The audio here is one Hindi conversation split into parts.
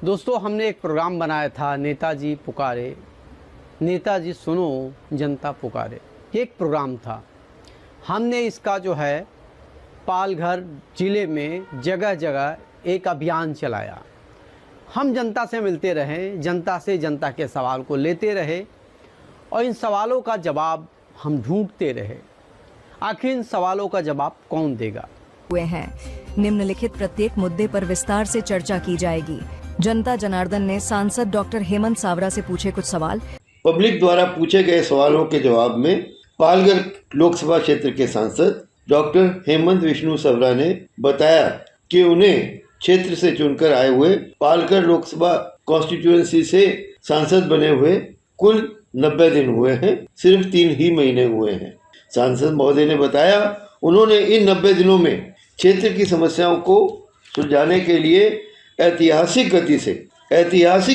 दोस्तों, हमने एक प्रोग्राम बनाया था, नेताजी पुकारे, नेताजी सुनो जनता पुकारे। ये एक प्रोग्राम था। हमने इसका जो है पालघर ज़िले में जगह जगह एक अभियान चलाया। हम जनता से मिलते रहे, जनता से जनता के सवाल को लेते रहे और इन सवालों का जवाब हम ढूंढते रहे। आखिर इन सवालों का जवाब कौन देगा? हुए हैं। निम्नलिखित प्रत्येक मुद्दे पर विस्तार से चर्चा की जाएगी। जनता जनार्दन ने सांसद डॉक्टर हेमंत सावरा से पूछे कुछ सवाल। पब्लिक द्वारा पूछे गए सवालों के जवाब में पालघर लोकसभा क्षेत्र के सांसद डॉक्टर हेमंत विष्णु सावरा ने बताया कि उन्हें क्षेत्र से चुनकर आए हुए पालघर लोकसभा कॉन्स्टिट्यूएंसी से सांसद बने हुए कुल 90 दिन हुए हैं, सिर्फ 3 ही महीने हुए हैं। सांसद महोदय ने बताया उन्होंने इन 90 दिनों में क्षेत्र की समस्याओं को सुलझाने के लिए ऐतिहासिक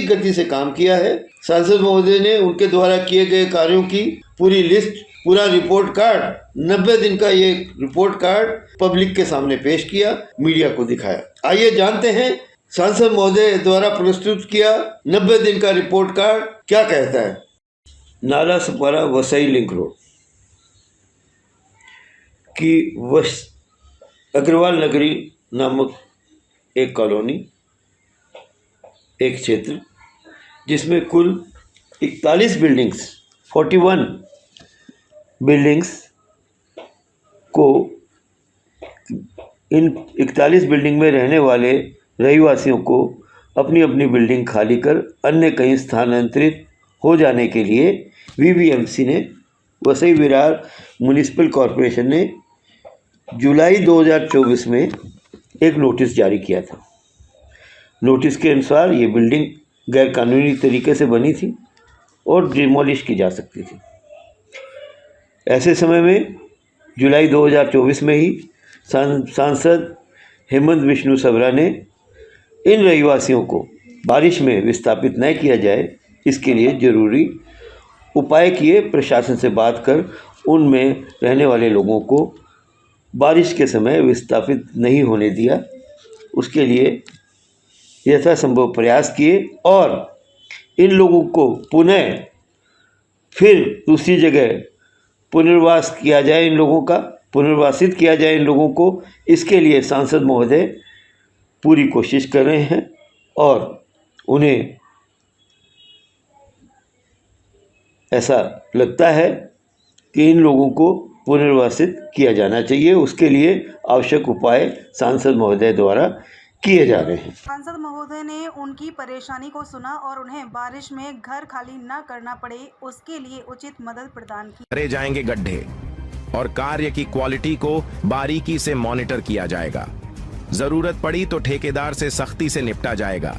गति से काम किया है। सांसद महोदय ने उनके द्वारा किए गए कार्यों की पूरी लिस्ट, पूरा रिपोर्ट कार्ड, 90 दिन का ये रिपोर्ट कार्ड पब्लिक के सामने पेश किया, मीडिया को दिखाया। आइए जानते हैं सांसद महोदय द्वारा प्रस्तुत किया 90 दिन का रिपोर्ट कार्ड क्या कहता है। नाला सपारा वसई लिंक रोड की अग्रवाल नगरी नामक एक कॉलोनी, एक क्षेत्र जिसमें कुल 41 बिल्डिंग्स, 41 बिल्डिंग्स को, इन 41 बिल्डिंग में रहने वाले रहिवासियों को अपनी अपनी बिल्डिंग खाली कर अन्य कहीं स्थानांतरित हो जाने के लिए वीवीएमसी ने, वसई विरार म्युनिसिपल कॉरपोरेशन ने जुलाई 2024 में एक नोटिस जारी किया था। नोटिस के अनुसार ये बिल्डिंग गैरकानूनी तरीके से बनी थी और डिमोलिश की जा सकती थी। ऐसे समय में जुलाई 2024 में ही सांसद हेमंत विष्णु सावरा ने इन रहिवासियों को बारिश में विस्थापित न किया जाए, इसके लिए जरूरी उपाय किए। प्रशासन से बात कर उनमें रहने वाले लोगों को बारिश के समय विस्थापित नहीं होने दिया, उसके लिए यथासंभव प्रयास किए और इन लोगों को पुनः फिर दूसरी जगह पुनर्वास किया जाए, इन लोगों का पुनर्वासित किया जाए इन लोगों को। इसके लिए सांसद महोदय पूरी कोशिश कर रहे हैं और उन्हें ऐसा लगता है कि इन लोगों को पुनर्वासित किया जाना चाहिए। उसके लिए आवश्यक उपाय सांसद महोदय द्वारा किए जा रहे हैं। सांसद महोदय ने उनकी परेशानी को सुना और उन्हें बारिश में घर खाली न करना पड़े, उसके लिए उचित मदद प्रदान की। भरे जाएंगे गड्ढे और कार्य की क्वालिटी को बारीकी से मॉनिटर किया जाएगा। जरूरत पड़ी तो ठेकेदार से सख्ती से निपटा जाएगा।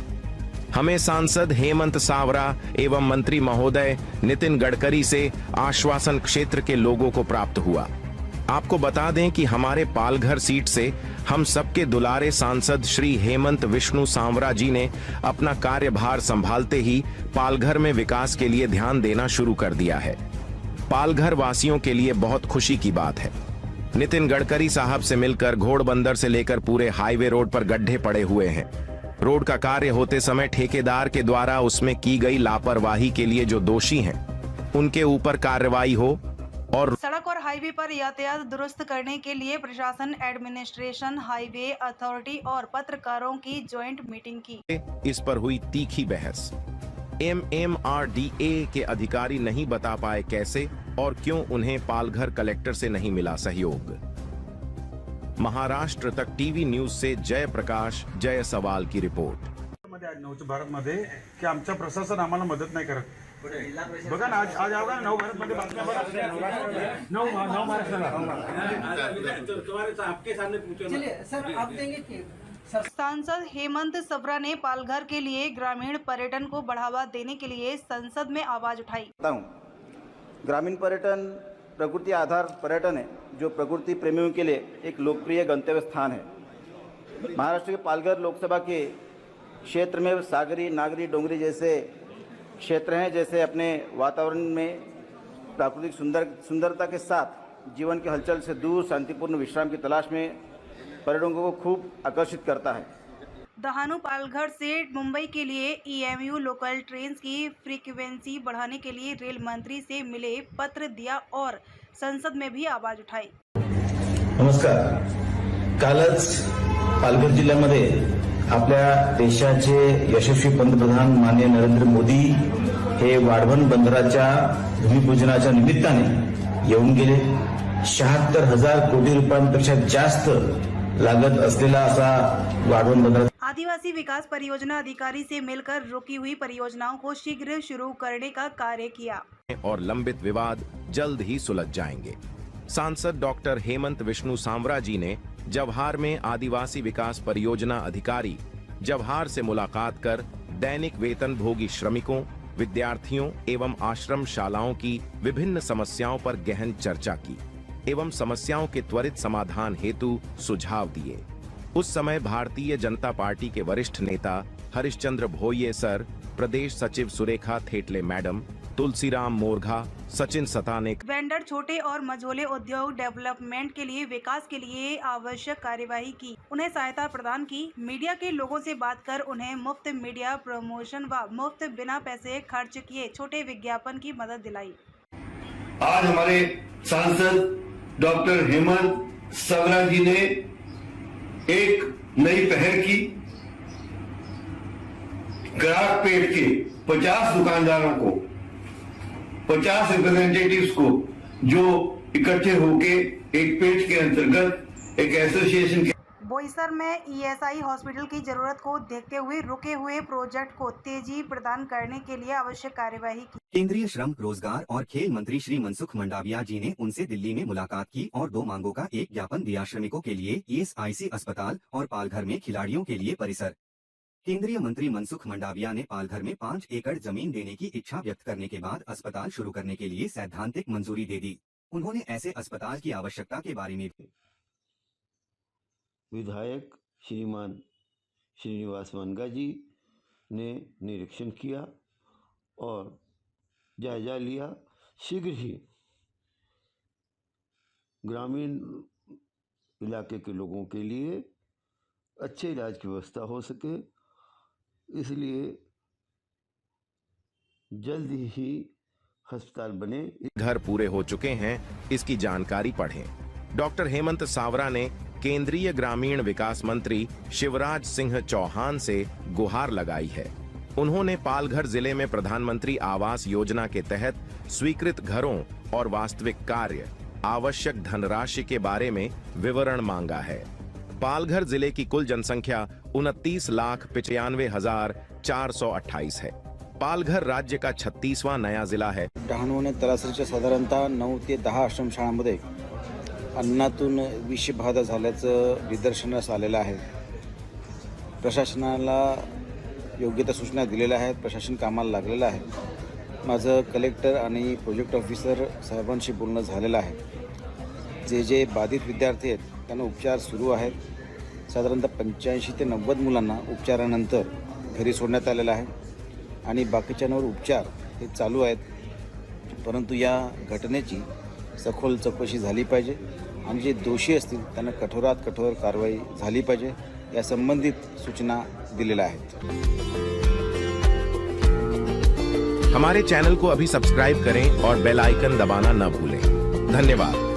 हमें सांसद हेमंत सावरा एवं मंत्री महोदय नितिन गडकरी से आश्वासन क्षेत्र के लोगों को प्राप्त हुआ। आपको बता दें कि हमारे पालघर सीट से हम सबके दुलारे सांसद श्री हेमंत विष्णु सावरा जी ने अपना कार्यभार संभालते ही पालघर में विकास के लिए ध्यान देना शुरू कर दिया है। पालघर वासियों के लिए बहुत खुशी की बात है। नितिन गडकरी साहब से मिलकर घोड़बंदर से लेकर पूरे हाईवे रोड पर गड्ढे पड़े हुए हैं। रोड का कार्य होते समय ठेकेदार के द्वारा उसमें की गई लापरवाही के लिए जो दोषी हैं, उनके ऊपर कार्रवाई हो और सड़क और हाईवे पर यातायात दुरुस्त करने के लिए प्रशासन, एडमिनिस्ट्रेशन, हाईवे अथॉरिटी और पत्रकारों की ज्वाइंट मीटिंग की। इस पर हुई तीखी बहस। MMRDA के अधिकारी नहीं बता पाए कैसे और क्यों उन्हें पालघर कलेक्टर से नहीं मिला सहयोग। महाराष्ट्र तक टीवी न्यूज से जय प्रकाश, जय सवाल की रिपोर्ट। नव भारत मध्ये की आमचं प्रशासन आम्हाला मदत नाही करत। बघा ना, आज आवगा नव भारत मध्ये बातम्या बघा, नव महाराष्ट्राला आपके सामने पूछो सर, आप देंगे कि सांसद हेमंत सावरा ने पालघर के लिए ग्रामीण पर्यटन को बढ़ावा देने के लिए संसद में आवाज उठाई। ग्रामीण पर्यटन प्रकृति आधार पर्यटन है, जो प्रकृति प्रेमियों के लिए एक लोकप्रिय गंतव्य स्थान है। महाराष्ट्र के पालघर लोकसभा के क्षेत्र में सागरी, नागरी, डोंगरी जैसे क्षेत्र हैं। जैसे अपने वातावरण में प्राकृतिक सुंदरता के साथ जीवन के हलचल से दूर शांतिपूर्ण विश्राम की तलाश में पर्यटकों को खूब आकर्षित करता है। दहानू पालघर से मुंबई के लिए EMU लोकल ट्रेन की फ्रीक्वेंसी बढ़ाने के लिए रेल मंत्री से मिले, पत्र दिया और संसद में भी आवाज उठाई। नमस्कार। कालच पालघर जिल्ह्यामध्ये आपल्या देशाचे यशस्वी पंतप्रधान माननीय नरेंद्र मोदी हे वाढवण बंदराच्या भूमिपूजनाच्या निमित्ताने येऊन गेले। 76,000 कोटी रुपयांपेक्षा जास्त लागत असलेला असा वाढवण बंदर आदिवासी विकास परियोजना अधिकारी से मिलकर रुकी हुई परियोजनाओं को शीघ्र शुरू करने का कार्य किया और लंबित विवाद जल्द ही सुलझ जाएंगे। सांसद डॉक्टर हेमंत विष्णु सांवरा जी ने जवाहर में आदिवासी विकास परियोजना अधिकारी जवाहर से मुलाकात कर दैनिक वेतन भोगी श्रमिकों, विद्यार्थियों एवं आश्रम शालाओं की विभिन्न समस्याओं पर गहन चर्चा की एवं समस्याओं के त्वरित समाधान हेतु सुझाव दिए। उस समय भारतीय जनता पार्टी के वरिष्ठ नेता हरिश्चंद्र भोये सर, प्रदेश सचिव सुरेखा थेटले मैडम, तुलसीराम मोरघा, सचिन सतानेक, वेंडर छोटे और मझोले उद्योग डेवलपमेंट के लिए विकास के लिए आवश्यक कार्यवाही की, उन्हें सहायता प्रदान की, मीडिया के लोगों से बात कर उन्हें मुफ्त मीडिया प्रमोशन व मुफ्त बिना पैसे खर्च किए छोटे विज्ञापन की मदद दिलाई। आज हमारे सांसद डॉक्टर हेमंत सांवरा जी ने एक नई पहल की। ग्राहक पेट के 50 दुकानदारों को, 50 रिप्रेजेंटेटिव्स को जो इकट्ठे होके एक पेज के अंतर्गत एक एसोसिएशन के बोईसर में ESI हॉस्पिटल की जरूरत को देखते हुए रुके हुए प्रोजेक्ट को तेजी प्रदान करने के लिए आवश्यक कार्यवाही की। केंद्रीय श्रम, रोजगार और खेल मंत्री श्री मनसुख मंडाविया जी ने उनसे दिल्ली में मुलाकात की और 2 मांगों का एक ज्ञापन दिया। श्रमिकों के लिए ESIC अस्पताल और पालघर में खिलाड़ियों के लिए परिसर। केंद्रीय मंत्री मनसुख मंडाविया ने पालघर में 5 एकड़ जमीन देने की इच्छा व्यक्त करने के बाद अस्पताल शुरू करने के लिए सैद्धांतिक मंजूरी दे दी। उन्होंने ऐसे अस्पताल की आवश्यकता के बारे में विधायक श्रीमान श्रीनिवास वनगा जी ने निरीक्षण किया और जायजा लिया। शीघ्र ही ग्रामीण इलाके के लोगों के लिए अच्छे इलाज की व्यवस्था हो सके, इसलिए जल्द ही अस्पताल बने। घर पूरे हो चुके हैं, इसकी जानकारी पढ़ें। डॉक्टर हेमंत सांवरा ने केंद्रीय ग्रामीण विकास मंत्री शिवराज सिंह चौहान से गुहार लगाई है। उन्होंने पालघर जिले में प्रधानमंत्री आवास योजना के तहत स्वीकृत घरों और वास्तविक कार्य, आवश्यक धनराशि के बारे में विवरण मांगा है। पालघर जिले की कुल जनसंख्या 29,95,428 है। पालघर राज्य का 36वां नया जिला है। डहाणू आणि तलासरीच्या साधारणतः 9 ते 10 आश्रमशाळांमध्ये अन्नातून विषबाधा झाल्याचं निदर्शनास आलेलं आहे। प्रशासनाला योग्य त्या सूचना दिलेल्या आहेत, प्रशासन कामाला लागलेलं आहे। माझं कलेक्टर आणि प्रोजेक्ट ऑफिसर साहेबांशी बोलणं झालेलं आहे। जे बाधित विद्यार्थी आहेत त्यांना उपचार सुरू आहेत। साधारणतः 85 ते 90 मुलांना उपचारानंतर घरी सोडण्यात आलेलं आहे आणि बाकीच्यांवर उपचार हे चालू आहेत। परंतु या घटनेची सखोल चौकशी झाली पाहिजे आणि जे दोषी असतील त्यांना कठोरात कठोर कारवाई झाली पाहिजे, या संबंधित सूचना दिलेल्या आहेत। हमारे चैनल को अभी सब्सक्राइब करें और बेल आइकन दबाना न भूलें। धन्यवाद।